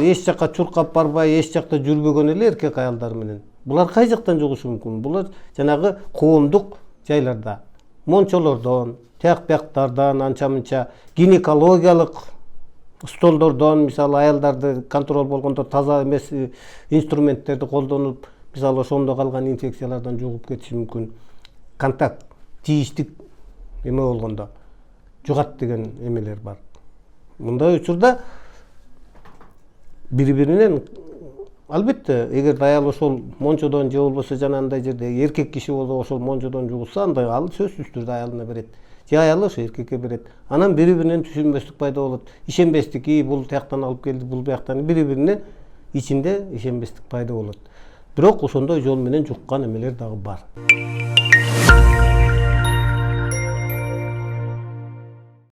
эч жакка чуркап барбай, эч жакта жүрбөгөн эле эркек аялдар менен. Булар кай жактан жугушу мүмкүн? Булар жанагы коомдук жайларда, мончолордон, тияк-бияктардан, анча-мынча гинекологиялык столдордон, мисалы аялдарды контроль болгондо таза эмес инструменттерди колдонуп, мисалы ошондо калган инфекциялардан жугуп кетиши мүмкүн. Контакт, тийиштик эме болгондо жугат деген эмелер бар. Мындай учурда бири-биринен албетте, эгер аял ошол мончодон же болбосо жанагындай жерде эркек киши болсо ошол мончодон жугузса, андай ал сөзсүз түрдө аялына берет. Же аялы ошо эркекке берет. Анан бири-биринен түшүнбөстүк пайда болот. Ишенбестик, бул тияктан алып келди, бул бияктан, бири-бирине ичинде ишенбестик пайда болот. Бирок ошондой жол менен жуккан эмелер дагы бар.